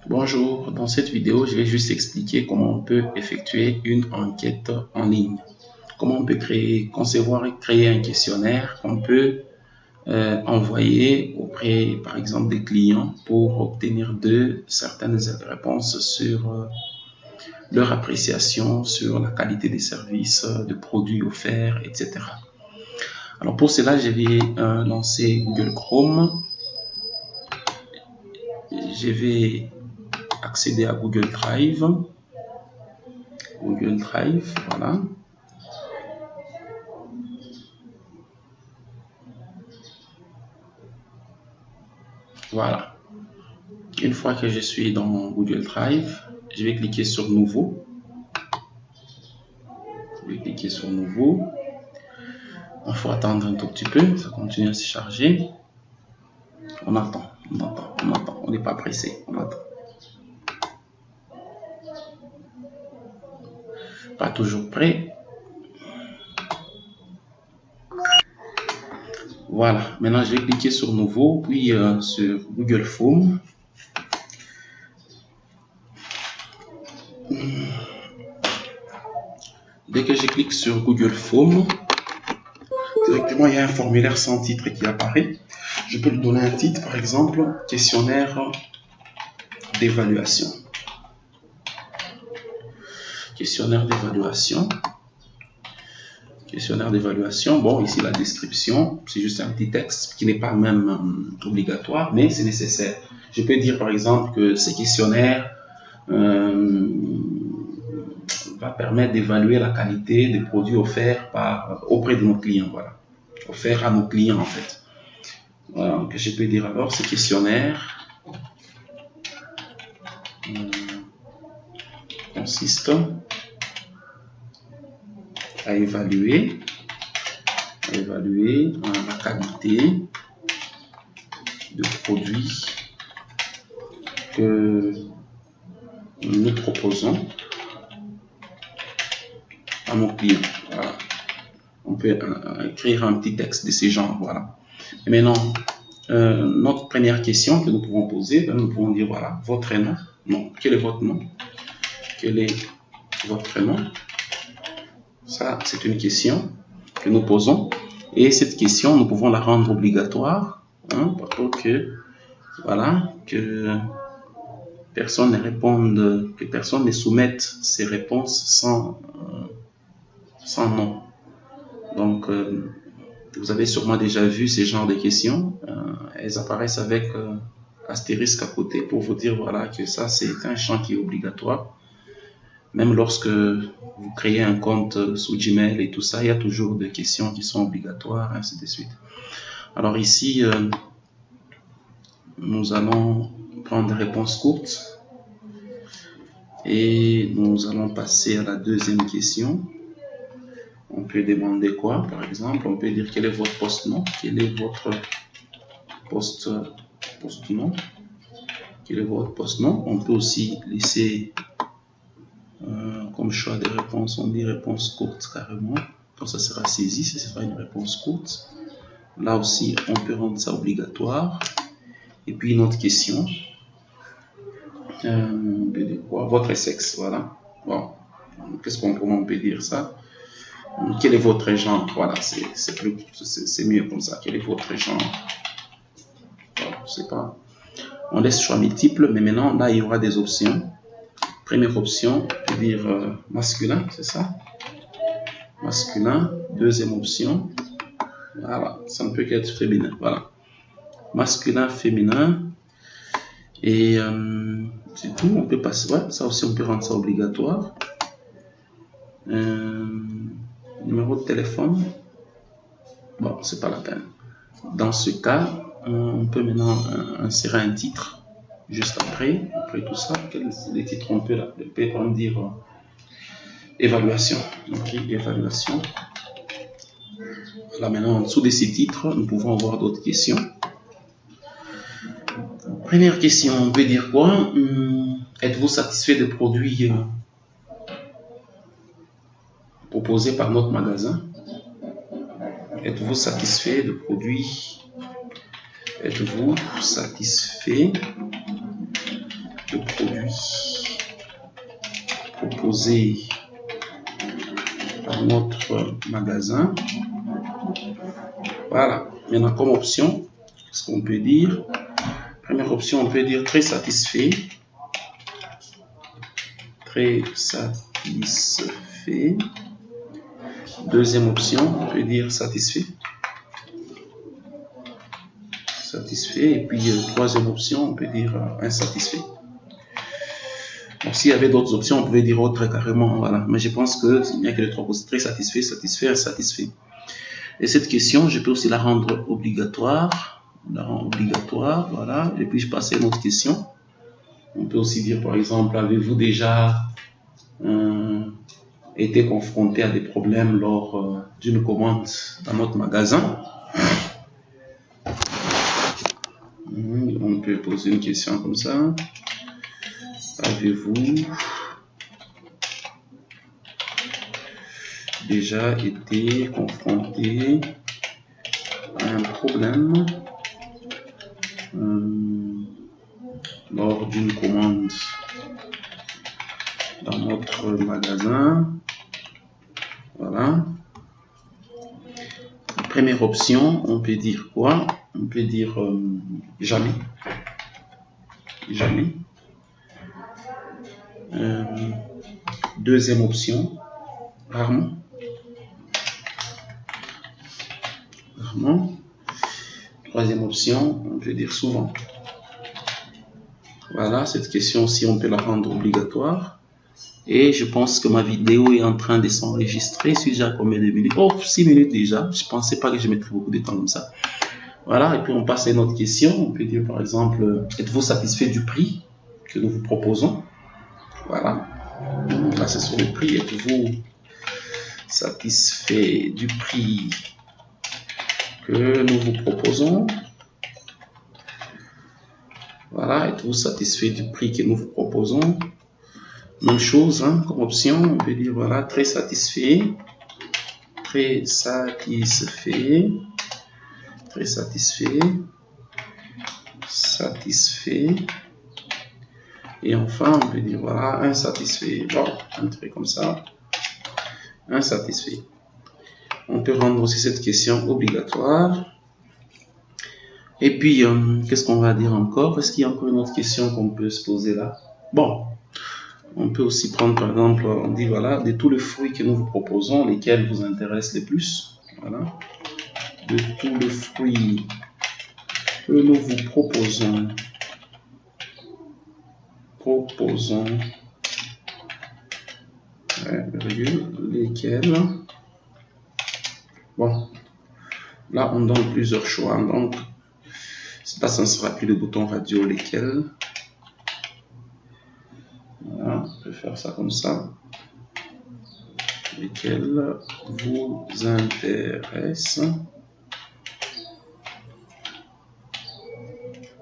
Bonjour, dans cette vidéo, je vais juste expliquer comment on peut effectuer une enquête en ligne. Comment on peut concevoir et créer un questionnaire qu'on peut envoyer auprès, par exemple, des clients pour obtenir certaines réponses sur leur appréciation, sur la qualité des services, des produits offerts, etc. Alors pour cela, je vais lancer Google Chrome. Je vais accéder à Google Drive. Google Drive, voilà. Voilà. Une fois que je suis dans Google Drive, je vais cliquer sur Nouveau. Je vais cliquer sur Nouveau. Il faut attendre un tout petit peu, ça continue à se charger. On attend. On n'est pas pressé, on attend. Pas toujours prêt. Voilà, maintenant je vais cliquer sur Nouveau, puis sur Google Form. Dès que je clique sur Google Form, directement il y a un formulaire sans titre qui apparaît. Je peux lui donner un titre, par exemple, questionnaire d'évaluation. Questionnaire d'évaluation. Questionnaire d'évaluation. Bon, ici la description, c'est juste un petit texte qui n'est pas même obligatoire, mais c'est nécessaire. Je peux dire par exemple que ce questionnaire va permettre d'évaluer la qualité des produits offerts auprès de nos clients. Voilà. Offerts à nos clients en fait. Voilà, donc je peux dire alors ce questionnaire consiste à évaluer la qualité de produits que nous proposons à nos clients. Voilà. On peut écrire un petit texte de ce genre. Voilà. Et maintenant, notre première question que nous pouvons poser, nous pouvons dire voilà, votre nom. Non. Quel est votre nom? Quel est votre nom? Ça, c'est une question que nous posons. Et cette question, nous pouvons la rendre obligatoire, pour que, voilà, que personne ne réponde, que personne ne soumette ses réponses sans nom. Donc, vous avez sûrement déjà vu ces genres de questions. Elles apparaissent avec astérisque à côté pour vous dire voilà, que ça, c'est un champ qui est obligatoire. Même lorsque vous créez un compte sous Gmail et tout ça, il y a toujours des questions qui sont obligatoires, ainsi de suite. Alors ici, nous allons prendre des réponses courtes et nous allons passer à la deuxième question. On peut demander quoi, par exemple? On peut dire quel est votre poste-nom, quel est votre poste-nom, quel est votre poste-nom. On peut aussi laisser comme choix de réponse, on dit réponse courte carrément. Quand ça sera saisi, ce sera une réponse courte. Là aussi, on peut rendre ça obligatoire. Et puis une autre question. On peut dire quoi? Votre sexe, voilà. Bon, comment on peut dire ça? Quel est votre genre? Voilà, c'est mieux comme ça. Quel est votre genre? Bon, je sais pas. On laisse choix multiples, mais maintenant, là, il y aura des options. Première option, on peut dire masculin, c'est ça? Masculin. Deuxième option, voilà, ça ne peut qu'être féminin. Voilà. Masculin, féminin. Et c'est tout. On peut passer. Ouais, ça aussi, on peut rendre ça obligatoire. Numéro de téléphone. Bon, c'est pas la peine. Dans ce cas, on peut maintenant insérer un titre juste après tout ça. Les titres, on peut dire évaluation. Ok, évaluation. Là maintenant, en dessous de ces titres, nous pouvons avoir d'autres questions. Première question, on peut dire quoi? Êtes-vous satisfait des produits proposés par notre magasin? Êtes-vous satisfait des produits? Êtes-vous satisfait de produits proposés par notre magasin. Voilà. Maintenant, comme option, ce qu'on peut dire, première option, on peut dire très satisfait. Très satisfait. Deuxième option, on peut dire satisfait. Satisfait. Et puis, troisième option, on peut dire insatisfait. Donc, s'il y avait d'autres options, on pouvait dire autre carrément. Voilà. Mais je pense que c'est bien que les trois possibles. Très satisfait, satisfait, insatisfait. Et cette question, je peux aussi la rendre obligatoire. On la rend obligatoire, voilà. Et puis, je passe à une autre question. On peut aussi dire, par exemple, avez-vous déjà été confronté à des problèmes lors d'une commande dans notre magasin? On peut poser une question comme ça. Avez-vous déjà été confronté à un problème lors d'une commande dans notre magasin? Voilà. Première option, on peut dire quoi? On peut dire jamais. Jamais. Deuxième option, rarement. Rarement. Troisième option, on peut dire souvent. Voilà, cette question-ci, on peut la rendre obligatoire. Et je pense que ma vidéo est en train de s'enregistrer. Je suis déjà à combien de minutes? Oh, 6 minutes déjà. Je ne pensais pas que je mettrais beaucoup de temps comme ça. Voilà, et puis on passe à une autre question. On peut dire par exemple, êtes-vous satisfait du prix que nous vous proposons? Voilà. Là, c'est sur le prix. Êtes-vous satisfait du prix que nous vous proposons? Voilà, êtes-vous satisfait du prix que nous vous proposons? Même chose, hein, comme option, on peut dire voilà, très satisfait, très satisfait, très satisfait, satisfait. Et enfin, on peut dire voilà, insatisfait. Bon, un truc comme ça, insatisfait. On peut rendre aussi cette question obligatoire. Et puis, qu'est-ce qu'on va dire encore? Est-ce qu'il y a encore une autre question qu'on peut se poser là? Bon, on peut aussi prendre par exemple, on dit voilà, de tous les fruits que nous vous proposons, lesquels vous intéressent le plus? Voilà. De tous les fruits que nous vous proposons, lesquels? Bon, là on donne plusieurs choix, donc là ça ne sera plus le bouton radio lesquels. Voilà, on peut faire ça comme ça. Lesquels vous intéressent?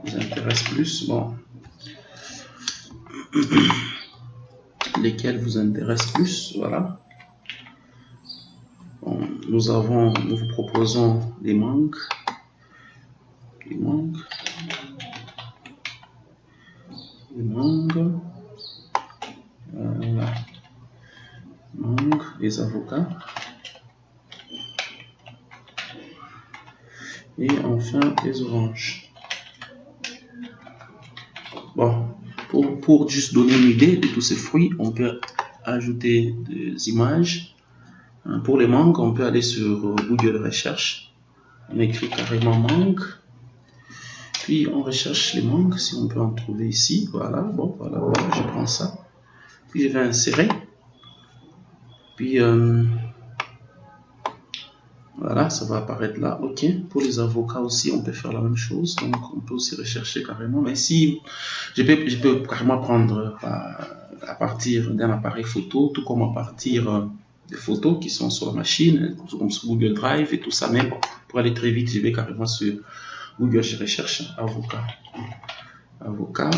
Vous intéresse plus, bon. Lesquels vous intéressent plus, voilà. Bon, nous vous proposons les mangues. Les mangues. Les mangues. Voilà. Mangues, les avocats. Et enfin, les oranges. Bon, pour juste donner une idée de tous ces fruits, on peut ajouter des images. Pour les mangues, on peut aller sur Google Recherche. On écrit carrément mangue. Puis on recherche les mangues, si on peut en trouver ici. Voilà, bon, voilà, je prends ça. Puis je vais insérer. Puis voilà, ça va apparaître là. Ok, pour les avocats aussi, on peut faire la même chose. Donc on peut aussi rechercher carrément. Mais si je peux carrément prendre à partir d'un appareil photo, tout comme à partir des photos qui sont sur la machine, comme sur Google Drive et tout ça. Mais bon, pour aller très vite, je vais carrément sur Google, je recherche avocat. Avocat.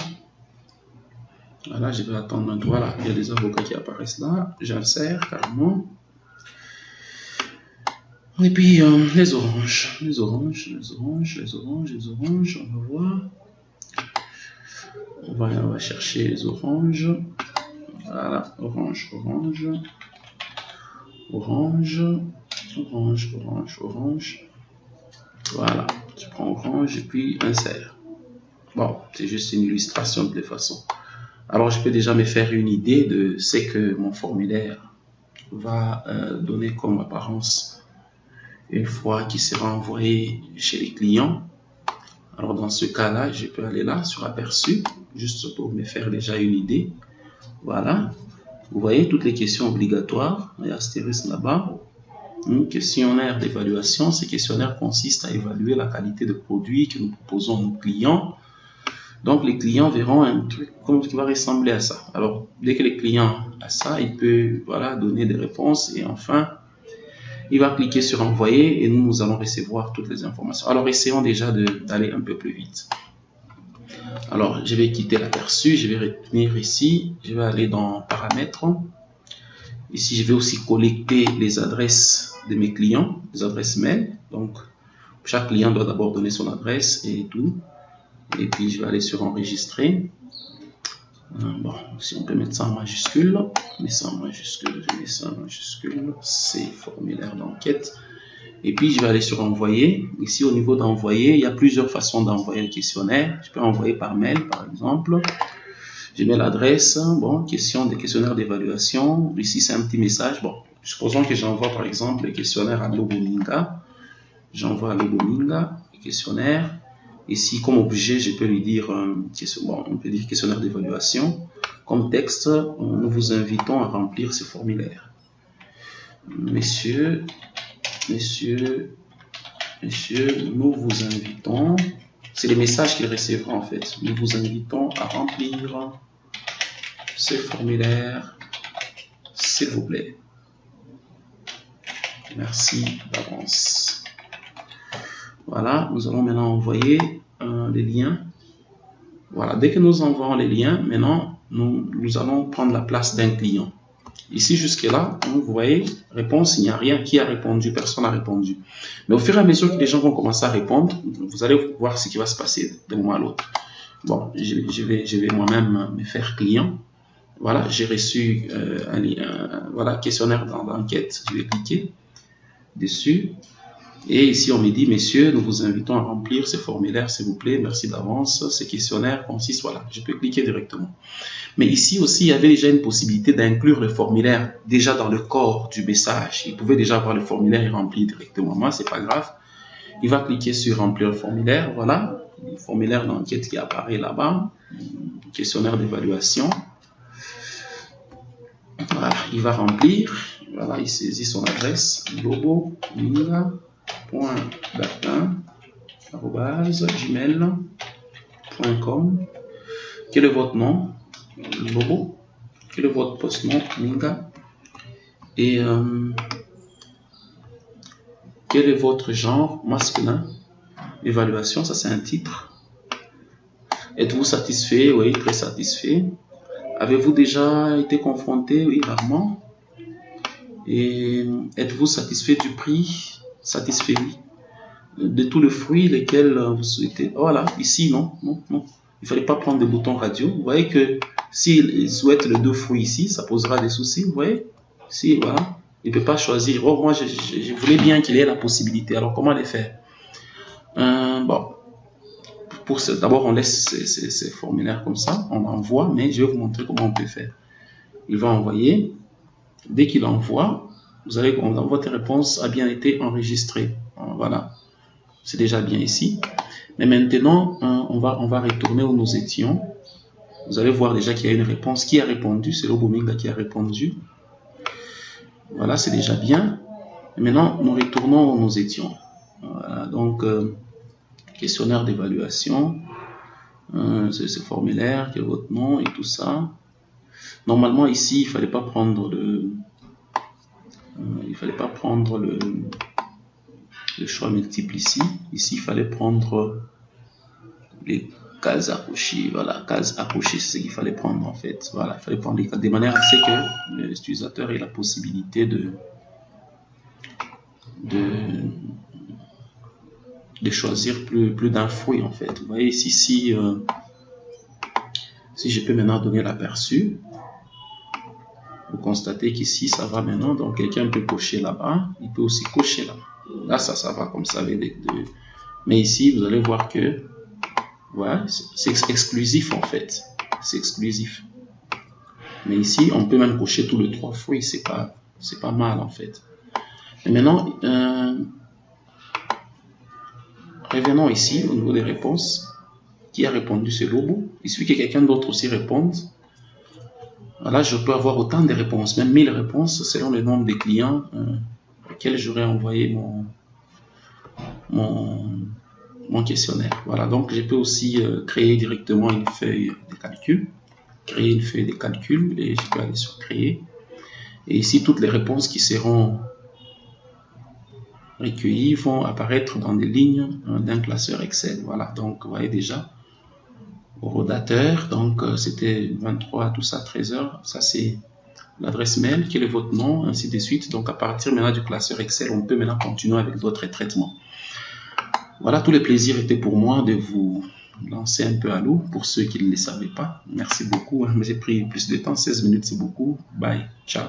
Voilà, je vais attendre. Voilà, il y a des avocats qui apparaissent là. J'insère carrément. Et puis les oranges, on va voir. On va chercher les oranges. Voilà, orange, orange. Orange, orange, orange, orange. Voilà, je prends orange et puis insère. Bon, c'est juste une illustration de toute façon. Alors, je peux déjà me faire une idée de ce que mon formulaire va donner comme apparence une fois qu'il sera envoyé chez les clients. Alors, dans ce cas-là, je peux aller là sur aperçu, juste pour me faire déjà une idée. Voilà. Vous voyez toutes les questions obligatoires. Il y a astérisque là-bas. Un questionnaire d'évaluation. Ce questionnaire consiste à évaluer la qualité de produit que nous proposons à nos clients. Donc, les clients verront un truc qui va ressembler à ça. Alors, dès que les clients a ça, il peut donner des réponses et enfin, il va cliquer sur envoyer et nous allons recevoir toutes les informations. Alors, essayons déjà d'aller un peu plus vite. Alors, je vais quitter l'aperçu, je vais retenir ici, je vais aller dans paramètres. Ici, je vais aussi collecter les adresses de mes clients, les adresses mail. Donc, chaque client doit d'abord donner son adresse et tout. Et puis, je vais aller sur enregistrer. Bon, si on peut mettre ça en majuscule, je mets ça en majuscule, c'est formulaire d'enquête. Et puis, je vais aller sur envoyer. Ici, au niveau d'envoyer, il y a plusieurs façons d'envoyer le questionnaire. Je peux envoyer par mail, par exemple. Je mets l'adresse. Bon, des questionnaires d'évaluation. Ici, c'est un petit message. Bon, supposons que j'envoie, par exemple, le questionnaire à Lobominga. J'envoie à Lobominga le questionnaire. Ici, comme objet, je peux lui dire, on peut dire questionnaire d'évaluation. Comme texte, nous vous invitons à remplir ce formulaire. Messieurs, nous vous invitons, c'est les messages qu'il recevra en fait. Nous vous invitons à remplir ce formulaire, s'il vous plaît. Merci d'avance. Voilà, nous allons maintenant envoyer les liens. Voilà, dès que nous envoyons les liens, maintenant, nous allons prendre la place d'un client. Ici, jusque-là, vous voyez, réponse, il n'y a rien qui a répondu, personne n'a répondu. Mais au fur et à mesure que les gens vont commencer à répondre, vous allez voir ce qui va se passer d'un moment à l'autre. Bon, je vais moi-même me faire client. Voilà, j'ai reçu un lien, voilà, questionnaire d'enquête. Je vais cliquer dessus. Et ici, on me dit, messieurs, nous vous invitons à remplir ce formulaire, s'il vous plaît. Merci d'avance. Ce questionnaire consiste, voilà, je peux cliquer directement. Mais ici aussi, il y avait déjà une possibilité d'inclure le formulaire déjà dans le corps du message. Il pouvait déjà avoir le formulaire et remplir directement. Moi, c'est pas grave. Il va cliquer sur remplir le formulaire. Voilà, le formulaire d'enquête qui apparaît là-bas. Questionnaire d'évaluation. Voilà, il va remplir. Voilà, il saisit son adresse. lobo.bertin@gmail.com. Quel est votre nom? Lobo. Quel est votre post-nom? Minga. Et quel est votre genre? Masculin. Évaluation, ça c'est un titre. Êtes-vous satisfait? Oui, très satisfait. Avez-vous déjà été confronté? Oui, rarement. Et êtes-vous satisfait du prix? Satisfait, oui. De tous les fruits lesquels vous souhaitez. Voilà, ici, non. Il ne fallait pas prendre des boutons radio. Vous voyez que s'il souhaite les 2 fruits ici, ça posera des soucis. Vous voyez? Si, voilà. Il ne peut pas choisir. Oh, moi, je voulais bien qu'il ait la possibilité. Alors, comment les faire? Bon. D'abord, on laisse ces formulaires comme ça. On envoie, mais je vais vous montrer comment on peut faire. Il va envoyer. Dès qu'il envoie, votre réponse a bien été enregistrée. Voilà. C'est déjà bien ici. Mais maintenant, on va retourner où nous étions. Vous allez voir déjà qu'il y a une réponse. Qui a répondu? C'est Lobominga qui a répondu. Voilà, c'est déjà bien. Et maintenant, nous retournons où nous étions. Voilà, donc, questionnaire d'évaluation. C'est ce formulaire, quel est votre nom et tout ça. Normalement, ici, il ne fallait pas prendre le choix multiple ici. Ici, il fallait prendre les cases à cocher. Voilà, cases à cocher, c'est ce qu'il fallait prendre en fait. Voilà, il fallait prendre les cases de manière à ce que l'utilisateur ait la possibilité de choisir plus d'un fruit en fait. Vous voyez ici, Si je peux maintenant donner l'aperçu, vous constatez qu'ici, ça va maintenant. Donc, quelqu'un peut cocher là-bas. Il peut aussi cocher là. Là, ça va comme ça avec les deux. Mais ici, vous allez voir que, voilà, c'est exclusif en fait. C'est exclusif. Mais ici, on peut même cocher tous les 3 fruits. C'est pas mal en fait. Et maintenant, revenons ici au niveau des réponses. Qui a répondu? C'est Lobo. Il suffit que quelqu'un d'autre aussi réponde. Voilà, je peux avoir autant de réponses, même 1000 réponses selon le nombre de clients auxquels j'aurais envoyé mon questionnaire. Voilà, donc je peux aussi créer directement une feuille de calcul. Créer une feuille de calcul et je peux aller sur créer. Et ici, toutes les réponses qui seront recueillies vont apparaître dans des lignes d'un classeur Excel. Voilà, donc vous voyez déjà au rodateur, donc c'était 23, tout ça, 13h, ça c'est l'adresse mail, quel est votre nom, ainsi de suite. Donc à partir maintenant du classeur Excel, on peut maintenant continuer avec d'autres traitements. Voilà, tout le plaisir était pour moi de vous lancer un peu à l'eau, pour ceux qui ne le savaient pas. Merci beaucoup, j'ai pris plus de temps, 16 minutes c'est beaucoup. Bye, ciao.